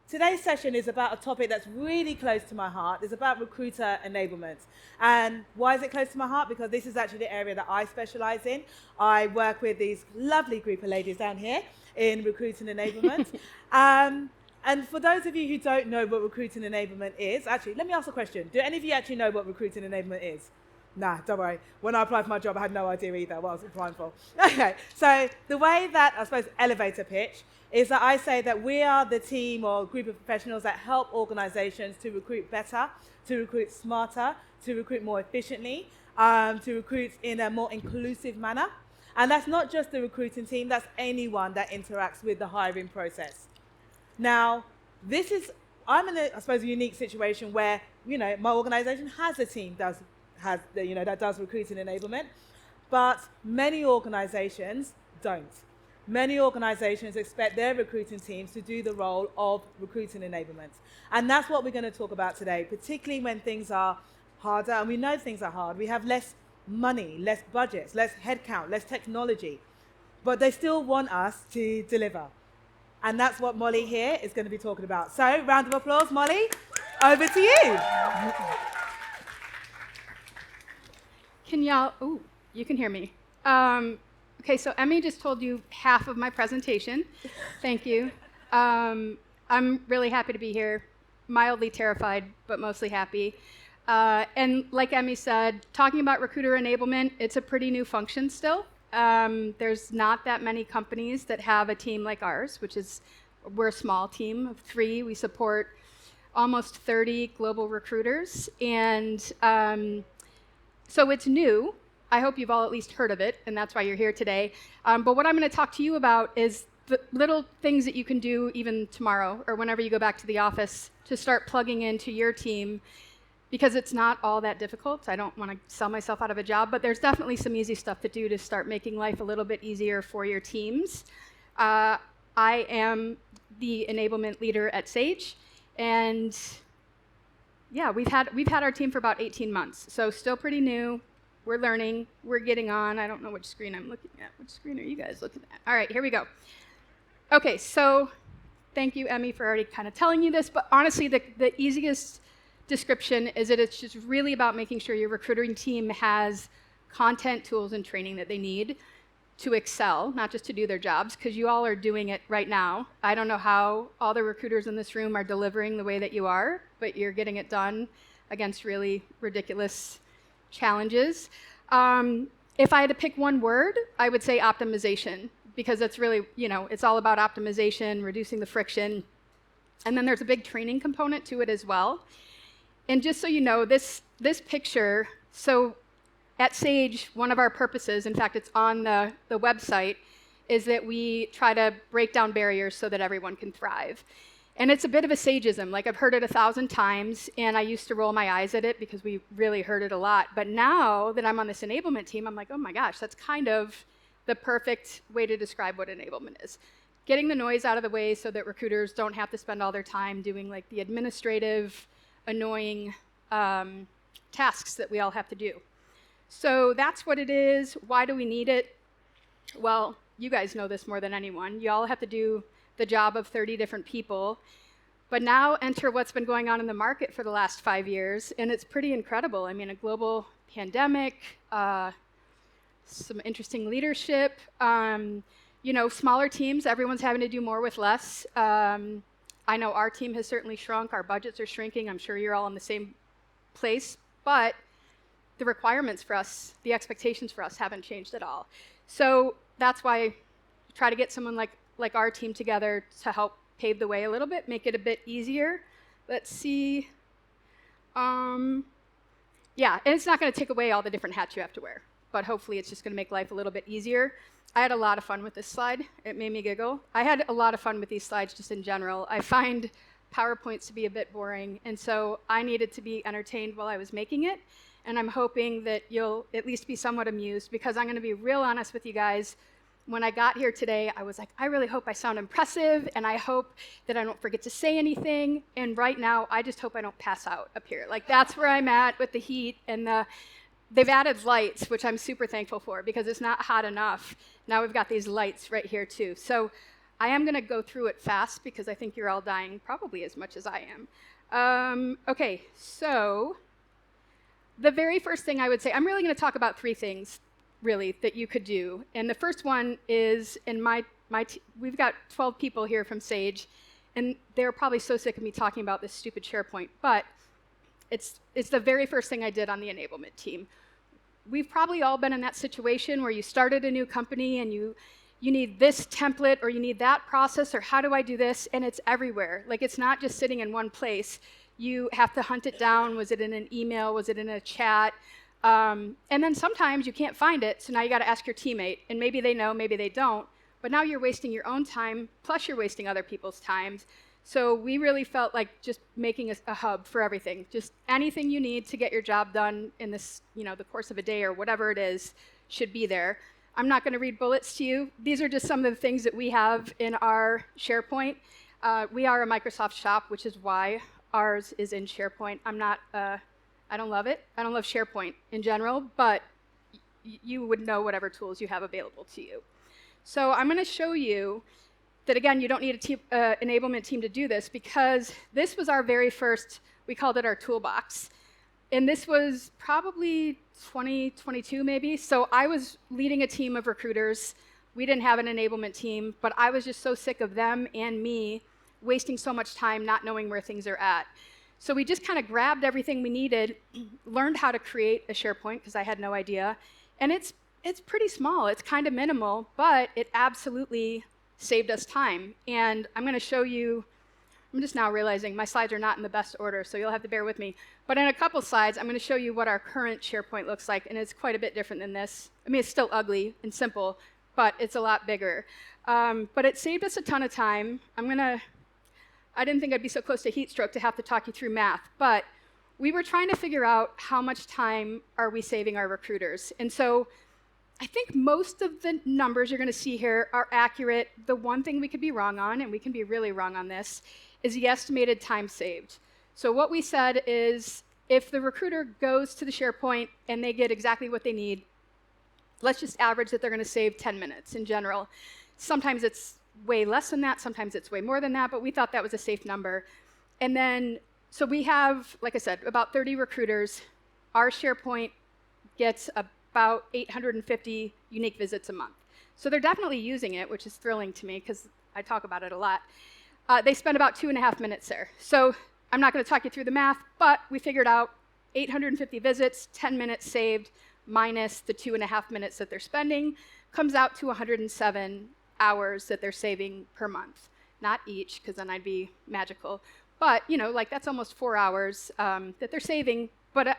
Today's session is about a topic that's really close to my heart. It's about recruiter enablement. And why is it close to my heart? Because this is actually the area that I specialize in. I work with these lovely group of ladies down here in recruiting enablement. And for those of you who don't know what recruiting enablement is, actually, let me ask a question. Do any of you actually know what recruiting enablement is? Nah, don't worry. When I applied for my job, I had no idea either what I was applying for. Okay, so the way that, I suppose, elevator pitch is that I say that we are the team or group of professionals that help organizations to recruit better, to recruit smarter, to recruit more efficiently, to recruit in a more inclusive manner. And that's not just the recruiting team, that's anyone that interacts with the hiring process. Now, I'm in I suppose, a unique situation where, my organization has a team that does recruiting enablement, but many organizations don't. Many organizations expect their recruiting teams to do the role of recruiting enablement. And that's what we're going to talk about today, particularly when things are harder, and we know things are hard. We have less money, less budgets, less headcount, less technology, but they still want us to deliver. And that's what Molly here is going to be talking about. So, round of applause, Molly, over to you. Can y'all, you can hear me. Okay, so Emmy just told you half of my presentation. Thank you. I'm really happy to be here, mildly terrified, but mostly happy. And like Emmy said, talking about recruiter enablement, it's a pretty new function still. There's not that many companies that have a team like ours, we're a small team of 3. We support almost 30 global recruiters. And so it's new. I hope you've all at least heard of it, and that's why you're here today. But what I'm going to talk to you about is the little things that you can do even tomorrow or whenever you go back to the office to start plugging into your team, because it's not all that difficult. I don't want to sell myself out of a job, but there's definitely some easy stuff to do to start making life a little bit easier for your teams. I am the enablement leader at Sage, and yeah, we've had our team for about 18 months, so still pretty new. We're learning, we're getting on. I don't know which screen I'm looking at. Which screen are you guys looking at? All right, here we go. Okay, so thank you, Emmy, for already kind of telling you this, but honestly, the easiest description is that it's just really about making sure your recruiting team has content, tools, and training that they need to excel, not just to do their jobs, because you all are doing it right now. I don't know how all the recruiters in this room are delivering the way that you are, but you're getting it done against really ridiculous challenges. If I had to pick one word, I would say optimization, because it's really, it's all about optimization, reducing the friction. And then there's a big training component to it as well. And just so you know, this picture, so at Sage, one of our purposes, in fact, it's on the website, is that we try to break down barriers so that everyone can thrive. And it's a bit of a Sageism. Like, I've heard it 1,000 times, and I used to roll my eyes at it because we really heard it a lot. But now that I'm on this enablement team, I'm like, oh my gosh, that's kind of the perfect way to describe what enablement is. Getting the noise out of the way so that recruiters don't have to spend all their time doing like the administrative, annoying tasks that we all have to do. So that's what it is. Why do we need it? Well, you guys know this more than anyone. You all have to do the job of 30 different people. But now enter what's been going on in the market for the last 5 years, and it's pretty incredible. I mean, a global pandemic, some interesting leadership, smaller teams, everyone's having to do more with less. I know our team has certainly shrunk, our budgets are shrinking, I'm sure you're all in the same place, but the requirements for us, the expectations for us haven't changed at all. So that's why I try to get someone like our team together to help pave the way a little bit, make it a bit easier. Let's see. And it's not going to take away all the different hats you have to wear, but hopefully it's just going to make life a little bit easier. I had a lot of fun with this slide. It made me giggle. I had a lot of fun with these slides just in general. I find PowerPoints to be a bit boring, and so I needed to be entertained while I was making it, and I'm hoping that you'll at least be somewhat amused, because I'm going to be real honest with you guys. When I got here today, I was like, I really hope I sound impressive, and I hope that I don't forget to say anything, and right now, I just hope I don't pass out up here. Like, that's where I'm at with the heat, and they've added lights, which I'm super thankful for, because it's not hot enough. Now we've got these lights right here, too. So I am going to go through it fast because I think you're all dying probably as much as I am. Okay, so the very first thing I would say, I'm really going to talk about 3 things, really, that you could do. And the first one is, in we've got 12 people here from Sage, and they're probably so sick of me talking about this stupid SharePoint, but it's the very first thing I did on the enablement team. We've probably all been in that situation where you started a new company and you need this template or you need that process or how do I do this, and it's everywhere. Like, it's not just sitting in one place. You have to hunt it down. Was it in an email? Was it in a chat? And then sometimes you can't find it, so now you got to ask your teammate, and maybe they know, maybe they don't, but now you're wasting your own time, plus you're wasting other people's times. So we really felt like just making a hub for everything. Just anything you need to get your job done in this, the course of a day or whatever it is, should be there. I'm not going to read bullets to you. These are just some of the things that we have in our SharePoint. We are a Microsoft shop, which is why ours is in SharePoint. I don't love it. I don't love SharePoint in general, but you would know whatever tools you have available to you. So I'm going to show you that, again, you don't need a enablement team to do this, because this was our very first, we called it our toolbox. And this was probably 2022 maybe. So I was leading a team of recruiters. We didn't have an enablement team, but I was just so sick of them and me wasting so much time not knowing where things are at. So we just kind of grabbed everything we needed, learned how to create a SharePoint, because I had no idea. And it's pretty small. It's kind of minimal, but it absolutely saved us time. And I'm going to show you, I'm just now realizing my slides are not in the best order, so you'll have to bear with me. But in a couple slides, I'm going to show you what our current SharePoint looks like, and it's quite a bit different than this. I mean, it's still ugly and simple, but it's a lot bigger. But it saved us a ton of time. I didn't think I'd be so close to heat stroke to have to talk you through math, but we were trying to figure out how much time are we saving our recruiters. And so I think most of the numbers you're going to see here are accurate. The one thing we could be wrong on, and we can be really wrong on this, is the estimated time saved. So what we said is, if the recruiter goes to the SharePoint and they get exactly what they need, let's just average that they're going to save 10 minutes in general. Sometimes it's way less than that, sometimes it's way more than that, but we thought that was a safe number. And then, so we have, like I said, about 30 recruiters. Our SharePoint gets about 850 unique visits a month. So they're definitely using it, which is thrilling to me because I talk about it a lot. They spend about 2.5 minutes there. So I'm not going to talk you through the math, but we figured out 850 visits, 10 minutes saved, minus the 2.5 minutes that they're spending, comes out to 107 hours that they're saving per month. Not each, because then I'd be magical. But, that's almost 4 hours that they're saving. But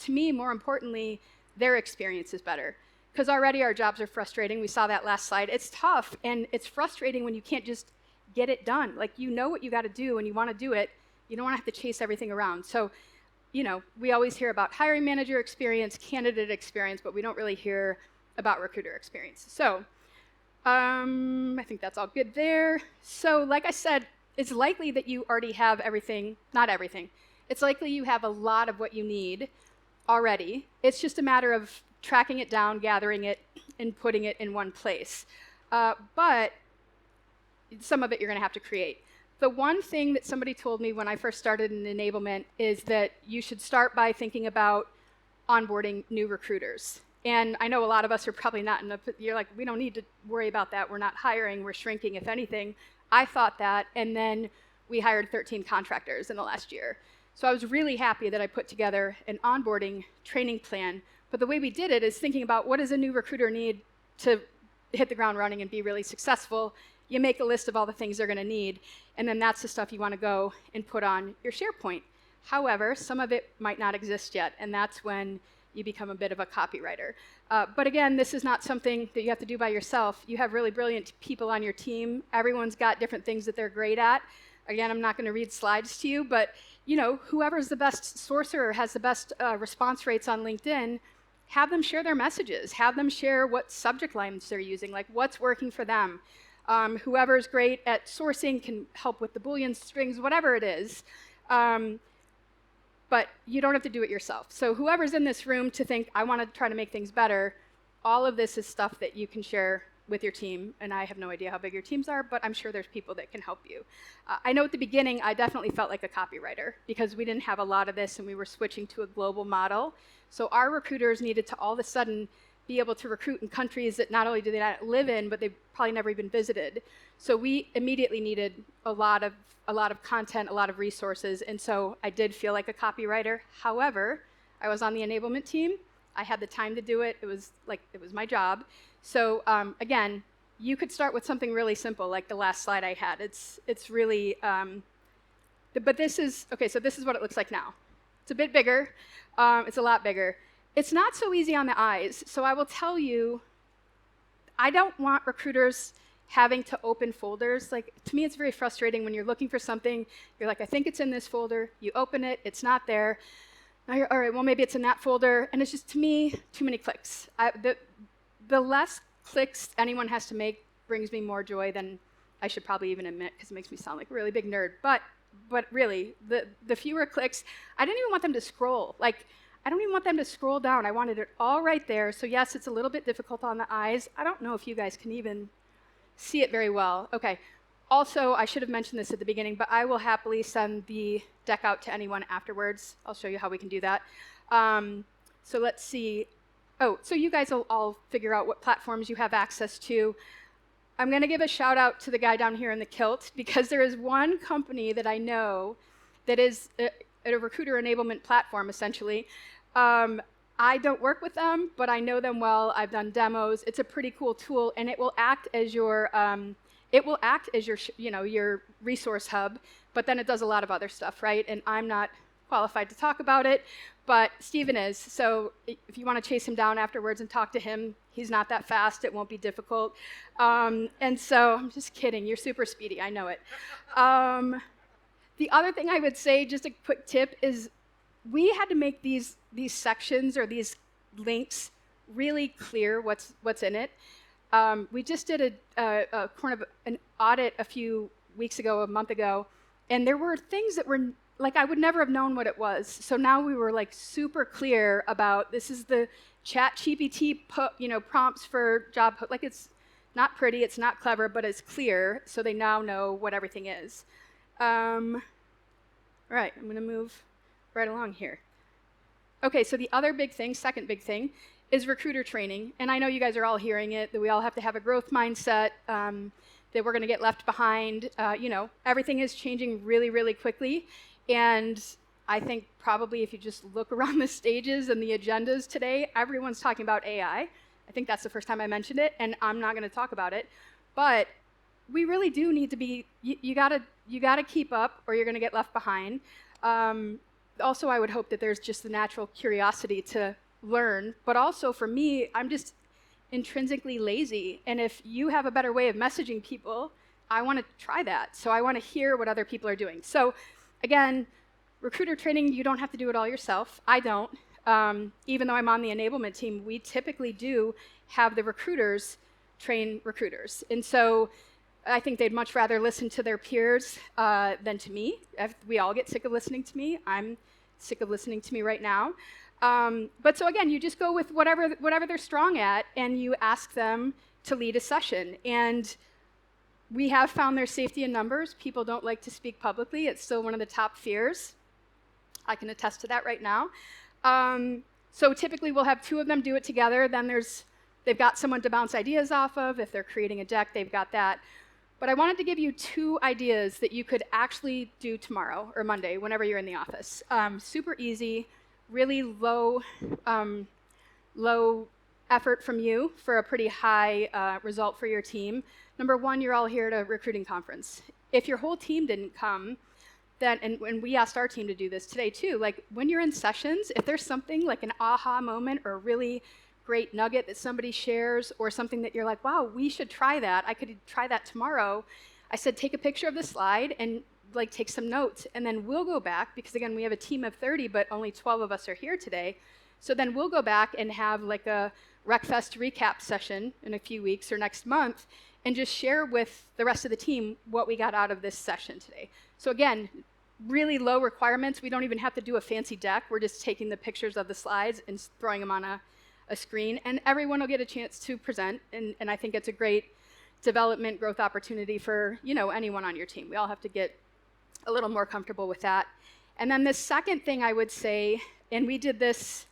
to me, more importantly, their experience is better. Because already our jobs are frustrating. We saw that last slide. It's tough, and it's frustrating when you can't just get it done. Like, you know what you got to do, and you want to do it. You don't want to have to chase everything around. So, we always hear about hiring manager experience, candidate experience, but we don't really hear about recruiter experience. So, I think that's all good there. So, like I said, it's likely that you already have everything, not everything. It's likely you have a lot of what you need already. It's just a matter of tracking it down, gathering it, and putting it in one place. But some of it you're going to have to create. The one thing that somebody told me when I first started in enablement is that you should start by thinking about onboarding new recruiters. And I know a lot of us are probably not you're like, we don't need to worry about that. We're not hiring, we're shrinking, if anything. I thought that, and then we hired 13 contractors in the last year. So I was really happy that I put together an onboarding training plan. But the way we did it is thinking about, what does a new recruiter need to hit the ground running and be really successful? You make a list of all the things they're going to need, and then that's the stuff you want to go and put on your SharePoint. However, some of it might not exist yet, and that's when you become a bit of a copywriter. But again, this is not something that you have to do by yourself. You have really brilliant people on your team. Everyone's got different things that they're great at. Again, I'm not going to read slides to you, but whoever's the best sourcer or has the best response rates on LinkedIn, have them share their messages. Have them share what subject lines they're using, like what's working for them. Whoever's great at sourcing can help with the Boolean strings, whatever it is. But you don't have to do it yourself. So whoever's in this room to think, I want to try to make things better, all of this is stuff that you can share with your team, and I have no idea how big your teams are, but I'm sure there's people that can help you. I know at the beginning, I definitely felt like a copywriter because we didn't have a lot of this and we were switching to a global model. So our recruiters needed to all of a sudden be able to recruit in countries that not only do they not live in, but they've probably never even visited. So we immediately needed a lot of content, a lot of resources, and so I did feel like a copywriter. However, I was on the enablement team. I had the time to do it. It was my job. So again, you could start with something really simple, like the last slide I had. It's really, but this is, okay, so this is what it looks like now. It's a bit bigger. It's a lot bigger. It's not so easy on the eyes. So I will tell you, I don't want recruiters having to open folders. Like, to me, it's very frustrating when you're looking for something. You're like, I think it's in this folder. You open it. It's not there. Now you're, all right, well, maybe it's in that folder. And it's just, to me, too many clicks. The less clicks anyone has to make brings me more joy than I should probably even admit, because it makes me sound like a really big nerd. But really, the fewer clicks, I didn't even want them to scroll. Like, I don't even want them to scroll down. I wanted it all right there. So yes, it's a little bit difficult on the eyes. I don't know if you guys can even see it very well. Okay. Also, I should have mentioned this at the beginning, but I will happily send the deck out to anyone afterwards. I'll show you how we can do that. So let's see. Oh, so you guys will all figure out what platforms you have access to. I'm going to give a shout out to the guy down here in the kilt, because there is one company that I know that is a recruiter enablement platform, essentially. I don't work with them, but I know them well. I've done demos. It's a pretty cool tool, and it will act as your your resource hub, but then it does a lot of other stuff, right? And I'm not qualified to talk about it, but Steven is. So if you want to chase him down afterwards and talk to him, he's not that fast. It won't be difficult. And so I'm just kidding. You're super speedy. I know it. The other thing I would say, just a quick tip, is we had to make these sections or these links really clear what's in it. We just did a kind of an audit a few weeks ago, a month ago, and there were things that were like I would never have known what it was. So now we were like super clear about this is the ChatGPT prompts for job. Like, it's not pretty, it's not clever, but it's clear, so they now know what everything is. All right, I'm going to move right along here. Okay, so the other big thing, second big thing, is recruiter training. And I know you guys are all hearing it, that we all have to have a growth mindset, that we're going to get left behind. Everything is changing really, really quickly. And I think probably if you just look around the stages and the agendas today, everyone's talking about AI. I think that's the first time I mentioned it, and I'm not going to talk about it. But we really do need to be, you gotta keep up or you're going to get left behind. Also, I would hope that there's just the natural curiosity to learn. But also for me, I'm just intrinsically lazy. And if you have a better way of messaging people, I want to try that. So I want to hear what other people are doing. So again, recruiter training, you don't have to do it all yourself. I don't. Even though I'm on the enablement team, we typically do have the recruiters train recruiters. And so I think they'd much rather listen to their peers than to me. We all get sick of listening to me. I'm sick of listening to me right now. But so again, you just go with whatever they're strong at, and you ask them to lead a session. And we have found there's safety in numbers. People don't like to speak publicly. It's still one of the top fears. I can attest to that right now. So typically we'll have two of them do it together. Then they've got someone to bounce ideas off of. If they're creating a deck, they've got that. But I wanted to give you two ideas that you could actually do tomorrow or Monday, whenever you're in the office. Super easy, really low effort from you for a pretty high result for your team. Number one, you're all here at a recruiting conference. If your whole team didn't come, then, and we asked our team to do this today too, like when you're in sessions, if there's something like an aha moment or a really great nugget that somebody shares or something that you're like, wow, we should try that. I could try that tomorrow. I said, take a picture of the slide and like take some notes. And then we'll go back, because again, we have a team of 30, but only 12 of us are here today. So then we'll go back and have like a RecFest recap session in a few weeks or next month and just share with the rest of the team what we got out of this session today. So again, really low requirements. We don't even have to do a fancy deck. We're just taking the pictures of the slides and throwing them on a screen, and everyone will get a chance to present, and I think it's a great development growth opportunity for anyone on your team. We all have to get a little more comfortable with that. And then the second thing I would say, and we did this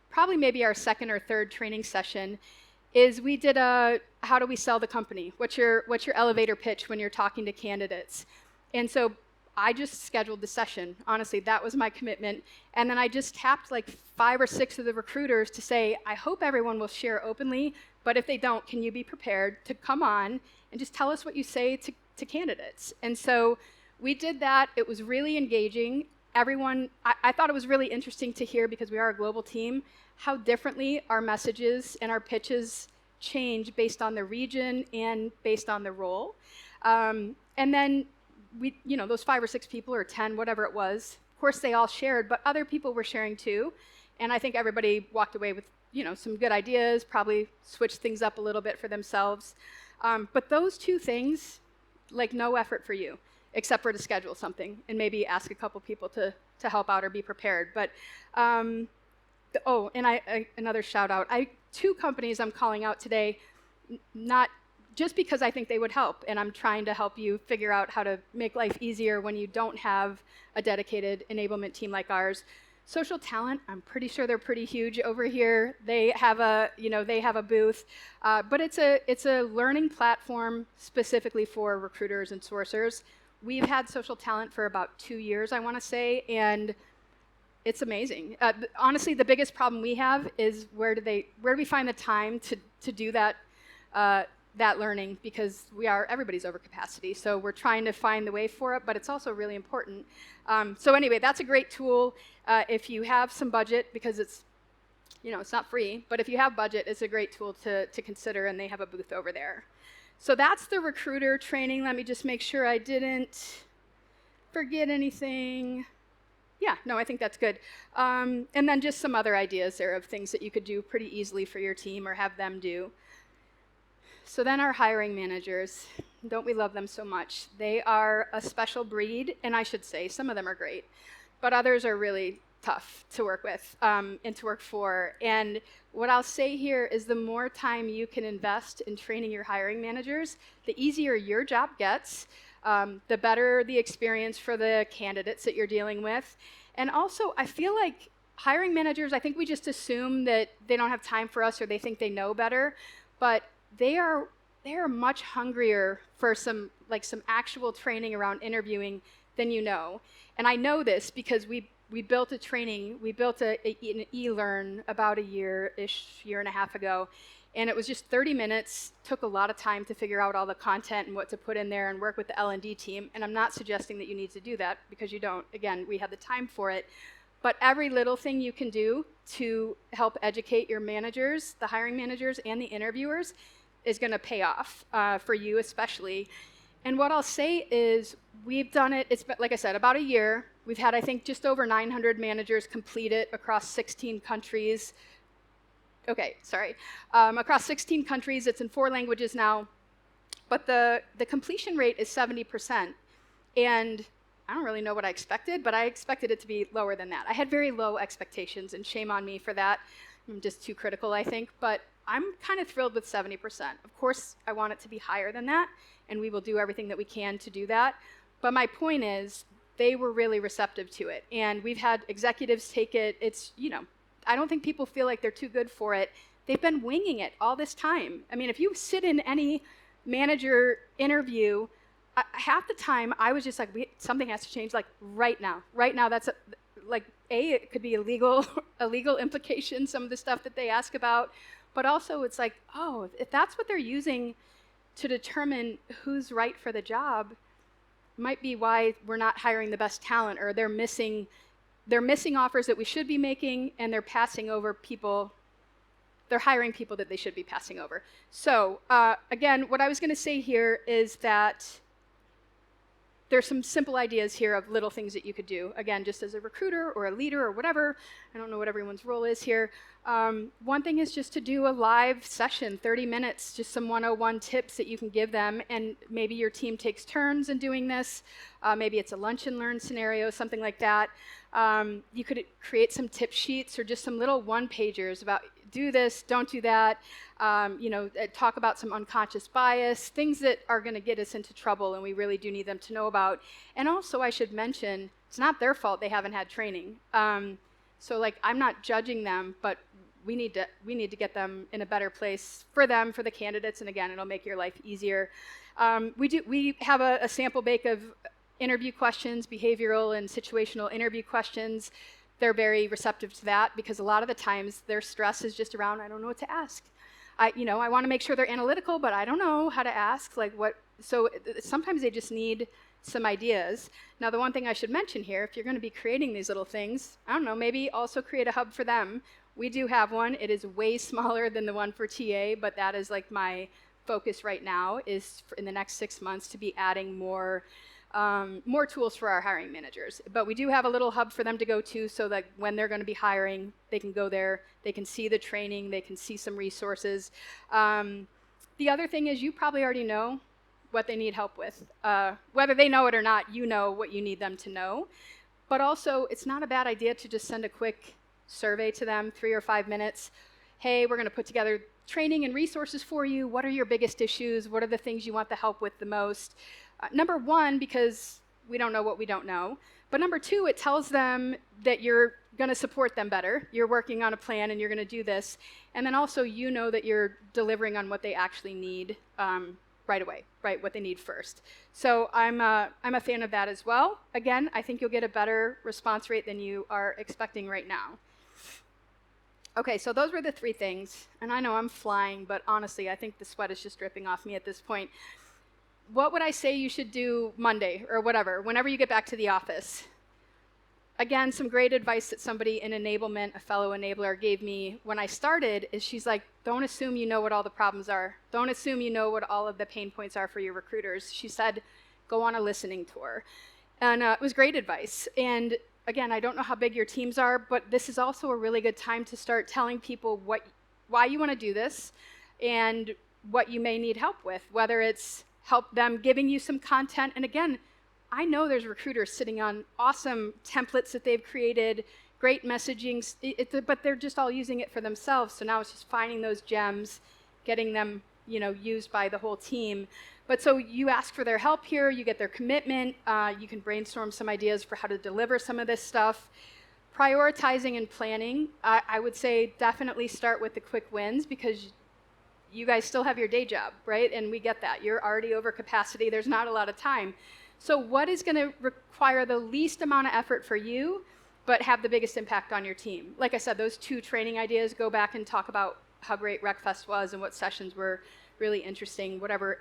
probably maybe our second or third training session, is we did a how do we sell the company? What's your elevator pitch when you're talking to candidates? And so I just scheduled the session. Honestly, that was my commitment. And then I just tapped like 5 or 6 of the recruiters to say, I hope everyone will share openly, but if they don't, can you be prepared to come on and just tell us what you say to candidates? And so we did that. It was really engaging. Everyone, I thought it was really interesting to hear, because we are a global team, how differently our messages and our pitches change based on the region and based on the role. And then those 5 or 6 people, or 10, whatever it was, of course they all shared, but other people were sharing too. And I think everybody walked away with some good ideas, probably switched things up a little bit for themselves. But those 2 things, like no effort for you, except for to schedule something and maybe ask a couple people to help out or be prepared. But another shout out. 2 companies I'm calling out today, not just because I think they would help, and I'm trying to help you figure out how to make life easier when you don't have a dedicated enablement team like ours. Social Talent, I'm pretty sure they're pretty huge over here. They have a booth, but it's a learning platform specifically for recruiters and sourcers. We've had Social Talent for about 2 years, I want to say, and it's amazing. Honestly, the biggest problem we have is where do we find the time to do that learning, because everybody's over capacity. So we're trying to find the way for it, but it's also really important. So anyway, that's a great tool if you have some budget, because it's not free, but if you have budget, it's a great tool to consider, and they have a booth over there. So that's the recruiter training. Let me just make sure I didn't forget anything. Yeah, no, I think that's good. And then just some other ideas there of things that you could do pretty easily for your team or have them do. So then our hiring managers, don't we love them so much? They are a special breed, and I should say some of them are great, but others are really tough to work with and to work for. And what I'll say here is the more time you can invest in training your hiring managers, the easier your job gets, the better the experience for the candidates that you're dealing with. And also, I feel like hiring managers, I think we just assume that they don't have time for us or they think they know better, but they are much hungrier for some actual training around interviewing than you know. And I know this because we built a training, we built an e-learn about a year and a half ago, and it was just 30 minutes, took a lot of time to figure out all the content and what to put in there and work with the L&D team, and I'm not suggesting that you need to do that, because you don't. Again, we have the time for it. But every little thing you can do to help educate your managers, the hiring managers and the interviewers, is going to pay off for you especially. And what I'll say is we've done it, it's been, like I said, about a year. We've had, I think, just over 900 managers complete it across 16 countries. Across 16 countries. It's in 4 languages now. But the completion rate is 70%. And I don't really know what I expected, but I expected it to be lower than that. I had very low expectations, and shame on me for that. I'm just too critical, I think. But I'm kind of thrilled with 70%. Of course, I want it to be higher than that, and we will do everything that we can to do that. But my point is, they were really receptive to it. And we've had executives take it. It's, I don't think people feel like they're too good for it. They've been winging it all this time. I mean, if you sit in any manager interview, half the time I was just like, something has to change, like right now. Right now, that's it could be a legal implication, some of the stuff that they ask about. But also it's like, oh, if that's what they're using to determine who's right for the job, might be why we're not hiring the best talent, or they're missing offers that we should be making, and they're passing over people. They're hiring people that they should be passing over. So again, what I was going to say here is that there's some simple ideas here of little things that you could do. Again, just as a recruiter or a leader or whatever. I don't know what everyone's role is here. One thing is just to do a live session, 30 minutes, just some 101 tips that you can give them. And maybe your team takes turns in doing this. Maybe it's a lunch and learn scenario, something like that. You could create some tip sheets or just some little one-pagers about do this, don't do that, talk about some unconscious bias, things that are going to get us into trouble and we really do need them to know about. And also I should mention, it's not their fault they haven't had training. So like, I'm not judging them, but we need to get them in a better place for them, for the candidates, and again, it'll make your life easier. We have a sample bake of interview questions, behavioral and situational interview questions. They're very receptive to that because a lot of the times their stress is just around, I don't know what to ask. I want to make sure they're analytical, but I don't know how to ask. So sometimes they just need some ideas. Now, the one thing I should mention here, if you're going to be creating these little things, I don't know, maybe also create a hub for them. We do have one. It is way smaller than the one for TA, but that is like my focus right now is in the next 6 months to be adding more tools for our hiring managers. But we do have a little hub for them to go to so that when they're going to be hiring, they can go there, they can see the training, they can see some resources. The other thing is you probably already know what they need help with. Whether they know it or not, you know what you need them to know. But also, it's not a bad idea to just send a quick survey to them, 3 or 5 minutes. Hey, we're going to put together training and resources for you. What are your biggest issues? What are the things you want the help with the most? Number one, because we don't know what we don't know. But number two, it tells them that you're going to support them better. You're working on a plan and you're going to do this. And then also you know that you're delivering on what they actually need right away, right? What they need first. So I'm a fan of that as well. Again, I think you'll get a better response rate than you are expecting right now. Okay, so those were the 3 things. And I know I'm flying, but honestly, I think the sweat is just dripping off me at this point. What would I say you should do Monday or whatever, whenever you get back to the office? Again, some great advice that somebody in enablement, a fellow enabler, gave me when I started is she's like, don't assume you know what all the problems are. Don't assume you know what all of the pain points are for your recruiters. She said, go on a listening tour. And it was great advice. And again, I don't know how big your teams are, but this is also a really good time to start telling people why you want to do this and what you may need help with, whether it's help them giving you some content. And again, I know there's recruiters sitting on awesome templates that they've created, great messaging, but they're just all using it for themselves. So now it's just finding those gems, getting them, used by the whole team. But so you ask for their help here, you get their commitment, you can brainstorm some ideas for how to deliver some of this stuff. Prioritizing and planning, I would say definitely start with the quick wins because you guys still have your day job, right? And we get that. You're already over capacity. There's not a lot of time. So what is going to require the least amount of effort for you, but have the biggest impact on your team? Like I said, those 2 training ideas, go back and talk about how great RecFest was and what sessions were really interesting, whatever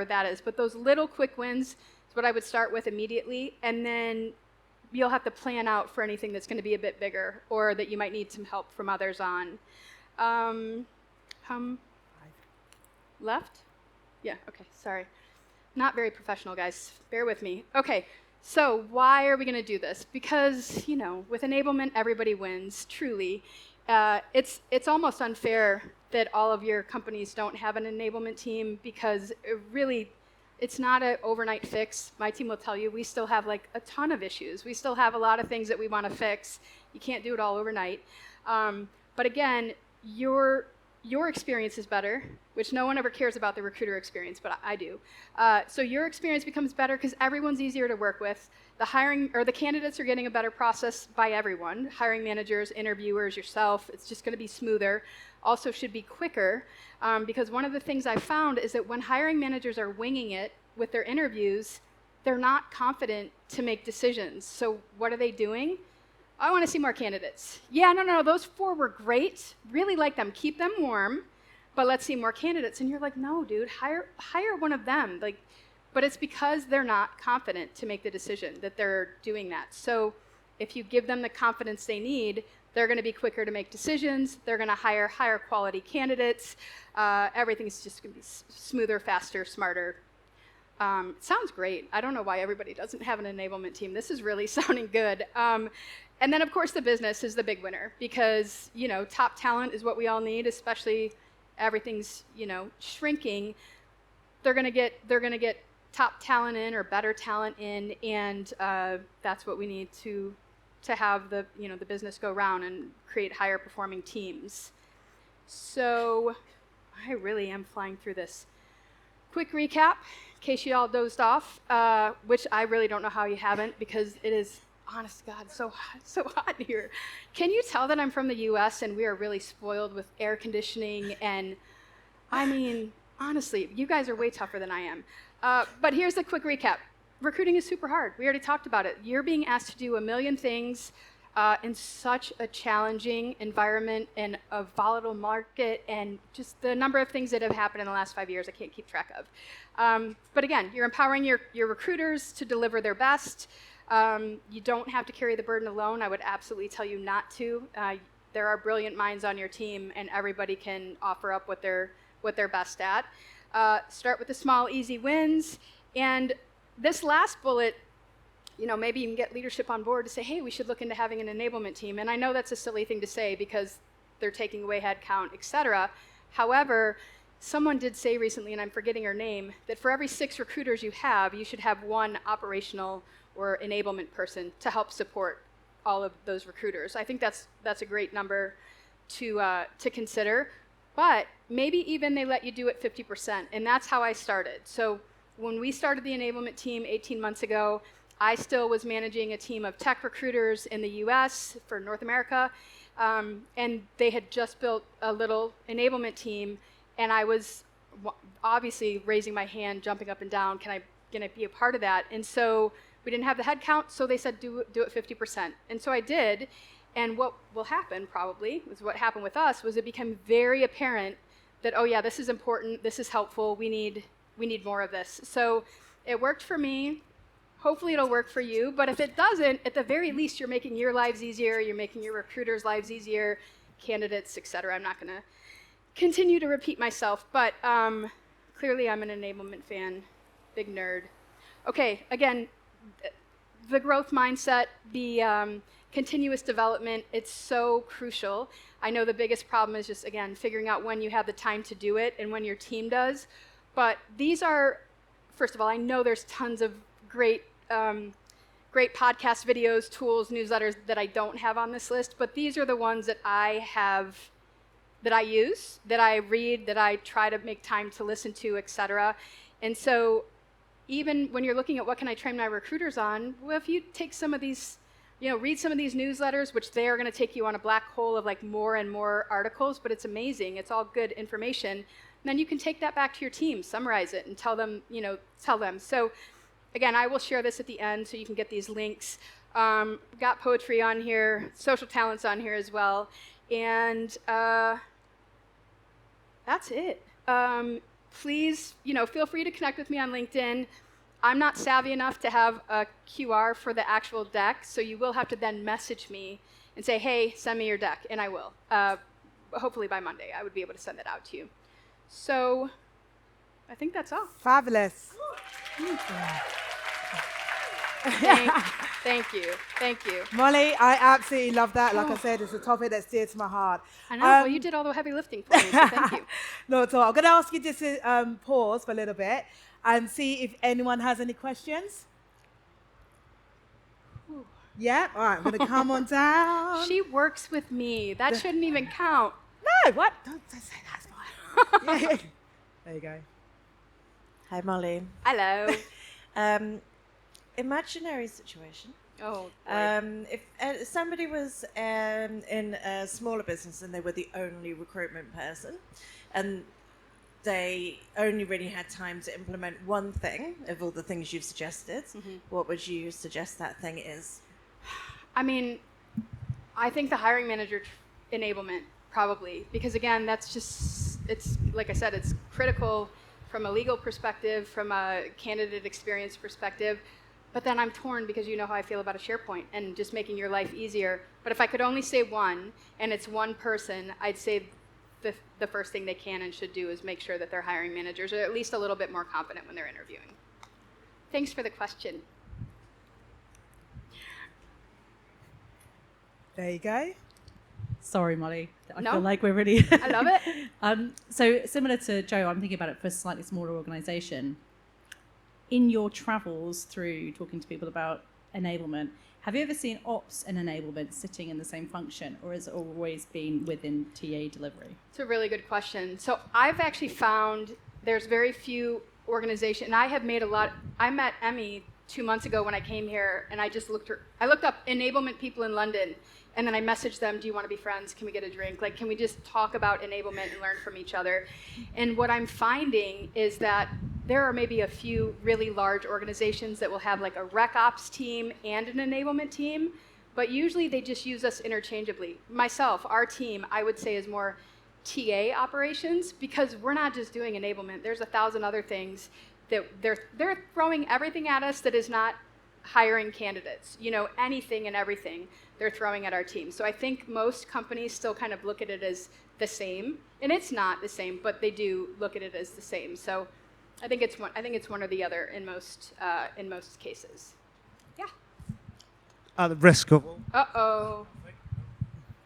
that is. But those little quick wins is what I would start with immediately. And then you'll have to plan out for anything that's going to be a bit bigger or that you might need some help from others on. Left? Yeah, okay, sorry. Not very professional, guys. Bear with me. Okay, so why are we going to do this? Because, with enablement, everybody wins, truly. It's almost unfair that all of your companies don't have an enablement team because it's not an overnight fix. My team will tell you we still have like a ton of issues. We still have a lot of things that we want to fix. You can't do it all overnight. But again, your experience is better, which no one ever cares about the recruiter experience, but I do. So your experience becomes better because everyone's easier to work with. The candidates are getting a better process by everyone, hiring managers, interviewers, yourself. It's just going to be smoother. Also should be quicker because one of the things I found is that when hiring managers are winging it with their interviews, they're not confident to make decisions. So what are they doing? I want to see more candidates. Yeah, no, those 4 were great. Really like them. Keep them warm, but let's see more candidates. And you're like, no, dude, hire one of them. But it's because they're not confident to make the decision that they're doing that. So if you give them the confidence they need, they're going to be quicker to make decisions. They're going to hire higher quality candidates. Everything's just going to be smoother, faster, smarter. It sounds great. I don't know why everybody doesn't have an enablement team. This is really sounding good. And then, of course, the business is the big winner because, top talent is what we all need, especially everything's, shrinking. They're going to get top talent in or better talent in, and that's what we need to have the business go round and create higher performing teams. So I really am flying through this. Quick recap, in case you all dozed off, which I really don't know how you haven't, because it is, honest to God, so hot here. Can you tell that I'm from the US and we are really spoiled with air conditioning? And I mean, honestly, you guys are way tougher than I am. But here's the quick recap. Recruiting is super hard. We already talked about it. You're being asked to do a million things in such a challenging environment and a volatile market, and just the number of things that have happened in the last 5 years I can't keep track of. But again, you're empowering your recruiters to deliver their best. You don't have to carry the burden alone. I would absolutely tell you not to. There are brilliant minds on your team, and everybody can offer up what they're best at. Start with the small, easy wins. And this last bullet, maybe you can get leadership on board to say, hey, we should look into having an enablement team. And I know that's a silly thing to say because they're taking away headcount, et cetera. However, someone did say recently, and I'm forgetting her name, that for every 6 recruiters you have, you should have 1 operational or enablement person to help support all of those recruiters. I think that's a great number to consider. But maybe even they let you do it 50%, and that's how I started. So when we started the enablement team 18 months ago, I still was managing a team of tech recruiters in the US for North America, and they had just built a little enablement team, and I was obviously raising my hand, jumping up and down, can I be a part of that? And so we didn't have the head count, so they said do it 50%. And so I did, and what will happen probably, was what happened with us, was it became very apparent that, oh yeah, this is important, this is helpful, we need more of this. So it worked for me. Hopefully it'll work for you, but if it doesn't, at the very least, you're making your lives easier, you're making your recruiters' lives easier, candidates, et cetera. I'm not gonna continue to repeat myself, but clearly I'm an enablement fan, big nerd. Okay, again, the growth mindset, the continuous development, it's so crucial. I know the biggest problem is just, again, figuring out when you have the time to do it and when your team does. But these are, first of all, I know there's tons of great podcast videos, tools, newsletters that I don't have on this list, but these are the ones that I have, that I use, that I read, that I try to make time to listen to, et cetera. And so even when you're looking at what can I train my recruiters on, well, if you take some of these, read some of these newsletters, which they are going to take you on a black hole of like more and more articles, but it's amazing. It's all good information. And then you can take that back to your team, summarize it, and tell them. So again, I will share this at the end so you can get these links. Got poetry on here, social talents on here as well. And that's it. Please, feel free to connect with me on LinkedIn. I'm not savvy enough to have a QR for the actual deck, so you will have to then message me and say, hey, send me your deck, and I will. Hopefully by Monday, I would be able to send that out to you. So I think that's all. Fabulous. Thank you. Molly, I absolutely love that. Like I said, it's a topic that's dear to my heart. I know, well, you did all the heavy lifting for me, so thank you. Not at all. I'm going to ask you just to pause for a little bit and see if anyone has any questions. Yeah? All right, I'm going to come on down. She works with me. That shouldn't even count. No, what? Don't say that's fine. Yeah. There you go. Hi, Molly. Hello. Imaginary situation. Oh, if somebody was in a smaller business and they were the only recruitment person, and they only really had time to implement one thing of all the things you've suggested, what would you suggest that thing is? I mean, I think the hiring manager enablement, probably, because again, that's just, it's, like I said, it's critical from a legal perspective, from a candidate experience perspective. But then I'm torn because you know how I feel about a SharePoint and just making your life easier. But if I could only say one, and it's one person, I'd say the first thing they can and should do is make sure that their hiring managers are at least a little bit more confident when they're interviewing. Thanks for the question. There you go. Sorry, Molly. I No. feel like we're really... I love it. So similar to Joe, I'm thinking about it for a slightly smaller organisation. In your travels through talking to people about enablement. Have you ever seen ops and enablement sitting in the same function, or has it always been within TA delivery? It's a really good question. So I've actually found there's very few organizations, and I met Emmy 2 months ago when I came here, and I looked up enablement people in London, and then I messaged them, do you want to be friends? Can we get a drink? Like, can we just talk about enablement and learn from each other? And what I'm finding is that there are maybe a few really large organizations that will have like a rec ops team and an enablement team, but usually they just use us interchangeably. Myself, our team, I would say is more TA operations, because we're not just doing enablement. There's 1,000 other things that they're throwing everything at us that is not hiring candidates. Anything and everything they're throwing at our team. So I think most companies still kind of look at it as the same, and it's not the same, but they do look at it as the same. So I think it's one or the other in most cases. Yeah. At the risk of Uh-oh.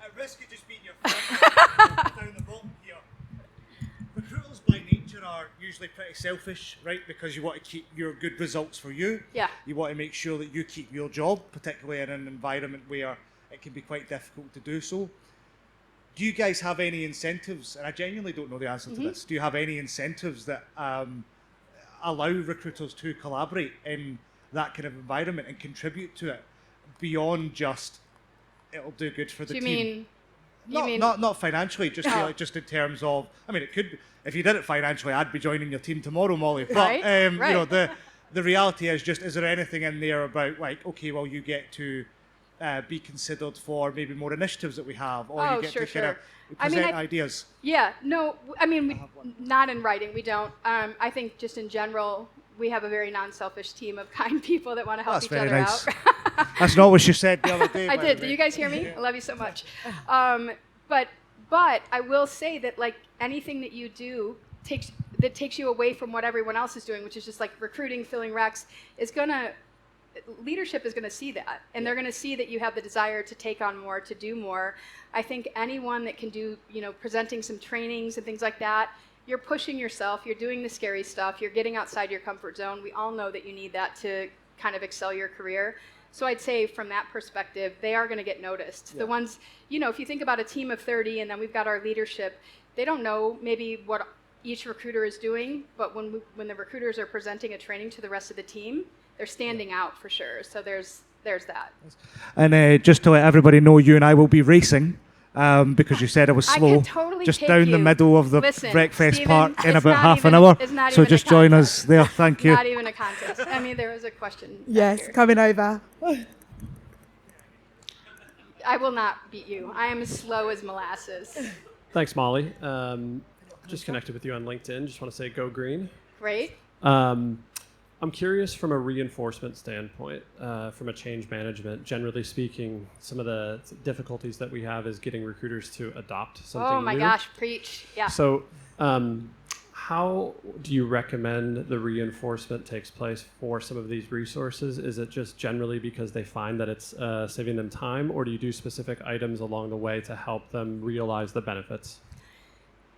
At risk of just being your friend down the bottom here. Recruiters by nature are usually pretty selfish, right? Because you want to keep your good results for you. Yeah. You want to make sure that you keep your job, particularly in an environment where it can be quite difficult to do so. Do you guys have any incentives? And I genuinely don't know the answer to this. Do you have any incentives that allow recruiters to collaborate in that kind of environment and contribute to it beyond just it'll do good for the team? Not financially, just just in terms of. I mean, it could be, if you did it financially, I'd be joining your team tomorrow, Molly. But Right. The reality is just: is there anything in there about like, okay, well, you get to be considered for maybe more initiatives that we have, or you get to kind of present ideas? Yeah, no, I mean, not in writing, we don't. I think just in general, we have a very non-selfish team of kind people that want to help each other nice. out. That's not what she said the other day. I by did. the Do way. you guys hear me? I love you so much. But I will say that like anything that you do takes you away from what everyone else is doing, which is just like recruiting, filling recs, leadership is going to see that, and they're going to see that you have the desire to take on more, to do more. I think anyone that can do, presenting some trainings and things like that, you're pushing yourself, you're doing the scary stuff, you're getting outside your comfort zone. We all know that you need that to kind of excel your career. So I'd say from that perspective, they are going to get noticed. Yeah. The ones, if you think about a team of 30 and then we've got our leadership, they don't know maybe what each recruiter is doing, but when the recruiters are presenting a training to the rest of the team, they're standing out for sure. So there's that. And just to let everybody know, you and I will be racing because you said I was slow. I could totally just take down you. the middle of the Listen, breakfast Stephen, park in about half even, an hour. So even just join us there. Thank you. Not even a contest. I mean, there was a question. Yes, coming over. I will not beat you. I am as slow as molasses. Thanks, Molly. Just connected with you on LinkedIn. Just want to say go green. Great. I'm curious from a reinforcement standpoint, from a change management, generally speaking, some of the difficulties that we have is getting recruiters to adopt something new. Oh my gosh, preach. Yeah. So how do you recommend the reinforcement takes place for some of these resources? Is it just generally because they find that it's saving them time, or do you do specific items along the way to help them realize the benefits?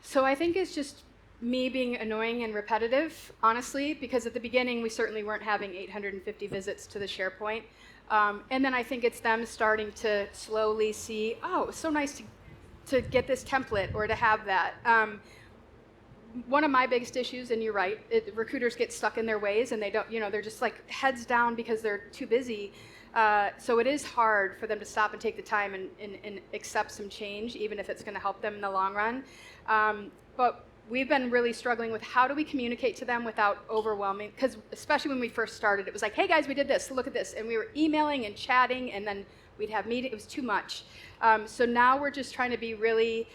So I think it's just me being annoying and repetitive, honestly, because at the beginning we certainly weren't having 850 visits to the SharePoint. And then I think it's them starting to slowly see, oh, it's so nice to get this template or to have that. One of my biggest issues, and you're right, recruiters get stuck in their ways and they don't, they're just like heads down because they're too busy. So it is hard for them to stop and take the time and accept some change, even if it's going to help them in the long run. But we've been really struggling with how do we communicate to them without overwhelming, because especially when we first started, it was like, hey guys, we did this, look at this. And we were emailing and chatting, and then we'd have meetings. It was too much. So now we're just trying to be really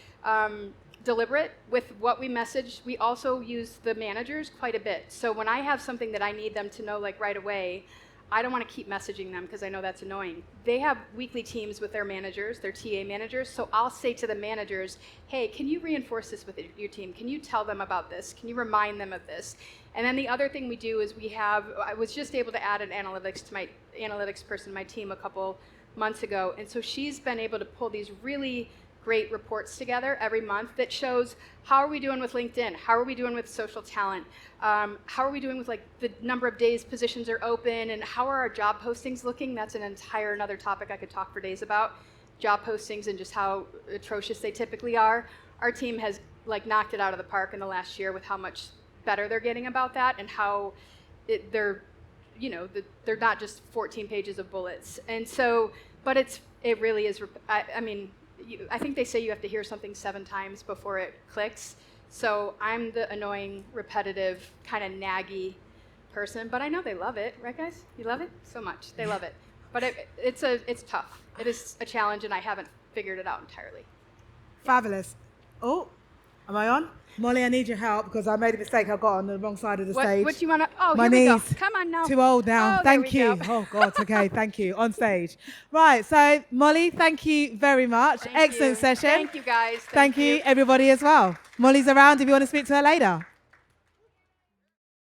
deliberate with what we message. We also use the managers quite a bit. So when I have something that I need them to know like right away, I don't want to keep messaging them because I know that's annoying. They have weekly teams with their managers, their TA managers, so I'll say to the managers, hey, can you reinforce this with your team? Can you tell them about this? Can you remind them of this? And then the other thing we do is I was just able to add an analytics to my analytics person, my team, a couple months ago, and so she's been able to pull these really great reports together every month that shows how are we doing with LinkedIn, how are we doing with social talent, how are we doing with like the number of days positions are open, and how are our job postings looking. That's an entire another topic I could talk for days about, job postings and just how atrocious they typically are. Our team has like knocked it out of the park in the last year with how much better they're getting about that, and how they're not just 14 pages of bullets. And so, but it really is, I mean, I think they say you have to hear something 7 times before it clicks. So I'm the annoying, repetitive, kind of naggy person, but I know they love it, right guys? You love it? So much, they love it. But it's tough. It is a challenge, and I haven't figured it out entirely. Fabulous. Oh, am I on? Molly, I need your help because I made a mistake. I got on the wrong side of the stage. What do you want to? Oh, My here we go. knees. Come on now. Too old now. Oh, Thank there you. we go. Oh, God. Okay. Thank you. On stage. Right. So, Molly, thank you very much. Thank Excellent you. session. Thank you, guys. Thank you, everybody, as well. Molly's around if you want to speak to her later.